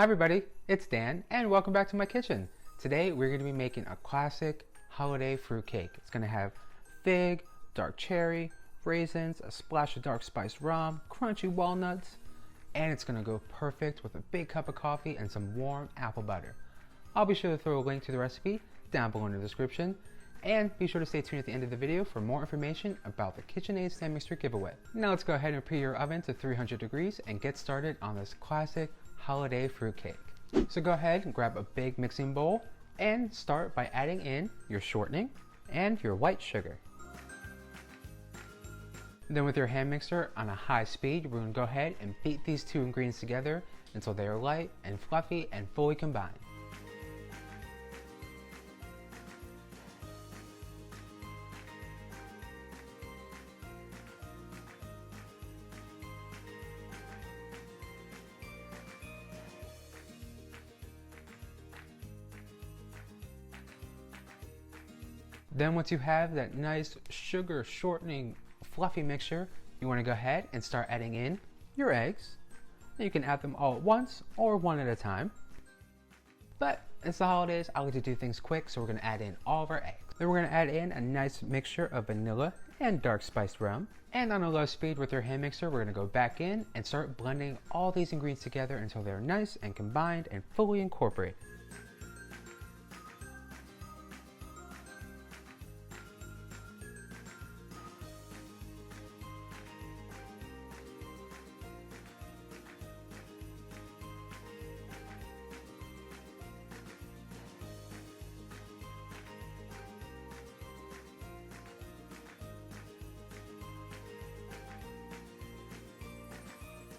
Hi everybody, it's Dan and welcome back to my kitchen. Today we're going to be making a classic holiday fruit cake. It's going to have fig, dark cherry, raisins, a splash of dark spiced rum, crunchy walnuts, and it's going to go perfect with a big cup of coffee and some warm apple butter. I'll be sure to throw a link to the recipe down below in the description, and be sure to stay tuned at the end of the video for more information about the KitchenAid stand mixer giveaway. Now let's go ahead and preheat your oven to 300 degrees and get started on this classic holiday fruit cake. So go ahead and grab a big mixing bowl and start by adding in your shortening and your white sugar. Then with your hand mixer on a high speed, we're going to go ahead and beat these two ingredients together until they are light and fluffy and fully combined. Then once you have that nice sugar shortening fluffy mixture, you want to go ahead and start adding in your eggs. You can add them all at once or one at a time. But it's the holidays, I like to do things quick, so we're going to add in all of our eggs. Then we're going to add in a nice mixture of vanilla and dark spiced rum. And on a low speed with your hand mixer, we're going to go back in and start blending all these ingredients together until they're nice and combined and fully incorporated.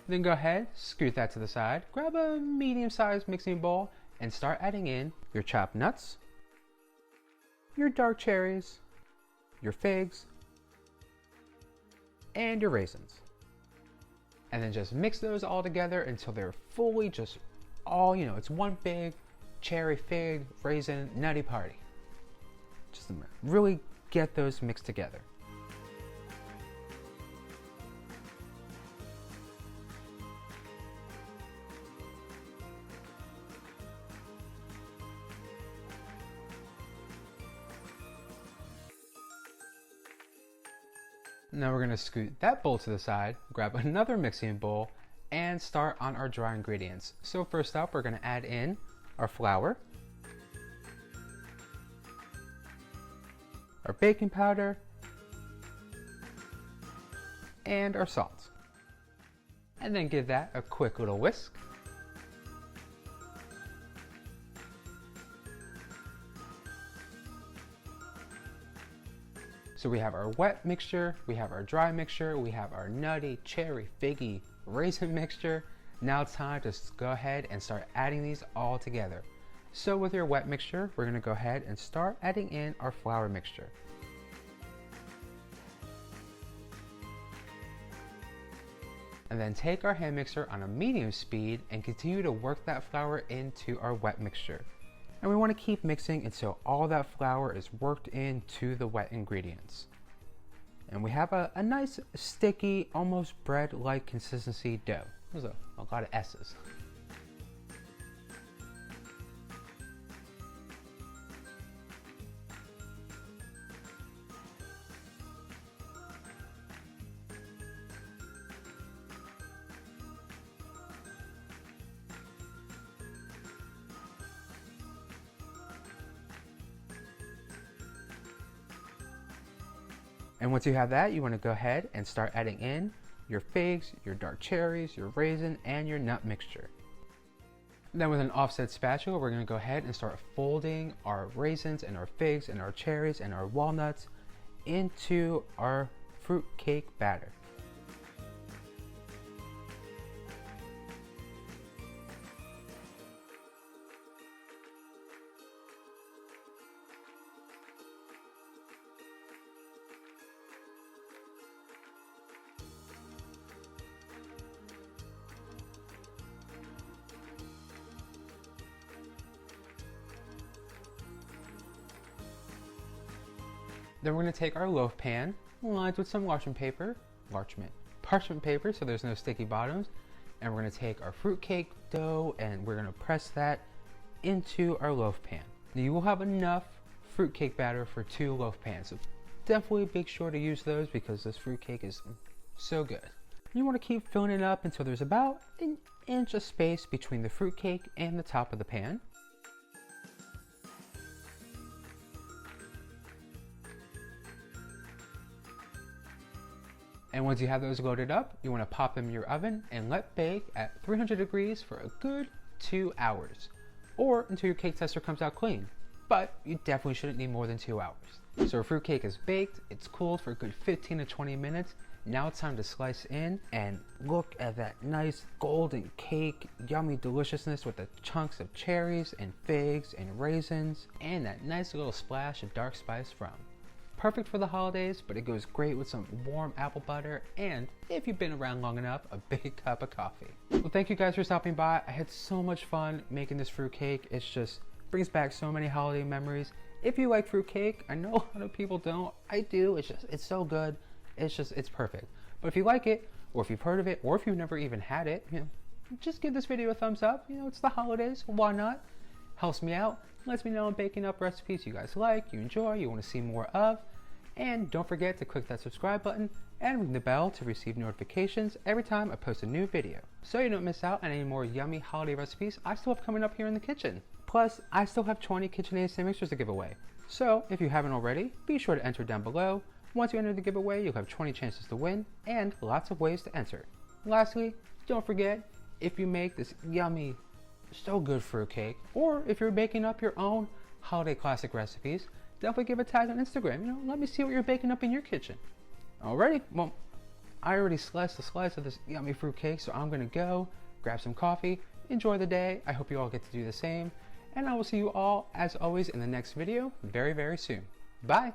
Then go ahead, scoot that to the side, grab a medium-sized mixing bowl and start adding in your chopped nuts, your dark cherries, your figs, and your raisins. And then just mix those all together until they're fully just all, it's one big cherry, fig, raisin, nutty party. Just really get those mixed together. Now we're going to scoot that bowl to the side, grab another mixing bowl, and start on our dry ingredients. So first up, we're going to add in our flour, our baking powder, and our salt. And then give that a quick little whisk. So we have our wet mixture, we have our dry mixture, we have our nutty, cherry, figgy, raisin mixture. Now it's time to go ahead and start adding these all together. So with your wet mixture, we're going to go ahead and start adding in our flour mixture. And then take our hand mixer on a medium speed and continue to work that flour into our wet mixture. And we want to keep mixing until all that flour is worked into the wet ingredients. And we have a nice sticky, almost bread-like consistency dough. There's a lot of S's. And once you have that, you want to go ahead and start adding in your figs, your dark cherries, your raisin, and your nut mixture. Then with an offset spatula, we're going to go ahead and start folding our raisins and our figs and our cherries and our walnuts into our fruit cake batter. Then we're going to take our loaf pan, lined with some parchment paper so there's no sticky bottoms, and we're gonna take our fruitcake dough and we're gonna press that into our loaf pan. Now you will have enough fruitcake batter for 2 loaf pans, so definitely make sure to use those because this fruitcake is so good. You want to keep filling it up until there's about an inch of space between the fruitcake and the top of the pan. And once you have those loaded up, you want to pop them in your oven and let bake at 300 degrees for a good 2 hours, or until your cake tester comes out clean. But you definitely shouldn't need more than 2 hours. So our fruitcake is baked, it's cooled for a good 15 to 20 minutes. Now it's time to slice in and look at that nice golden cake, yummy deliciousness with the chunks of cherries and figs and raisins and that nice little splash of dark spice rum. Perfect for the holidays, but it goes great with some warm apple butter and, if you've been around long enough, a big cup of coffee. Well, thank you guys for stopping by. I had so much fun making this fruitcake. It's just brings back so many holiday memories. If you like fruitcake, I know a lot of people don't. I do. It's so good. It's perfect. But if you like it, or if you've heard of it, or if you've never even had it, just give this video a thumbs up. It's the holidays. Why not? Helps me out. Lets me know I'm baking up recipes you guys like, you enjoy, you want to see more of. And don't forget to click that subscribe button and ring the bell to receive notifications every time I post a new video, so you don't miss out on any more yummy holiday recipes I still have coming up here in the kitchen. Plus, I still have 20 KitchenAid stand mixers to give away. So if you haven't already, be sure to enter down below. Once you enter the giveaway, you'll have 20 chances to win and lots of ways to enter. Lastly, don't forget, if you make this yummy, so good fruitcake, or if you're baking up your own holiday classic recipes, definitely give a tag on Instagram. Let me see what you're baking up in your kitchen. Alrighty, well, I already sliced a slice of this yummy fruitcake, so I'm gonna go grab some coffee, enjoy the day. I hope you all get to do the same, and I will see you all, as always, in the next video very, very soon. Bye.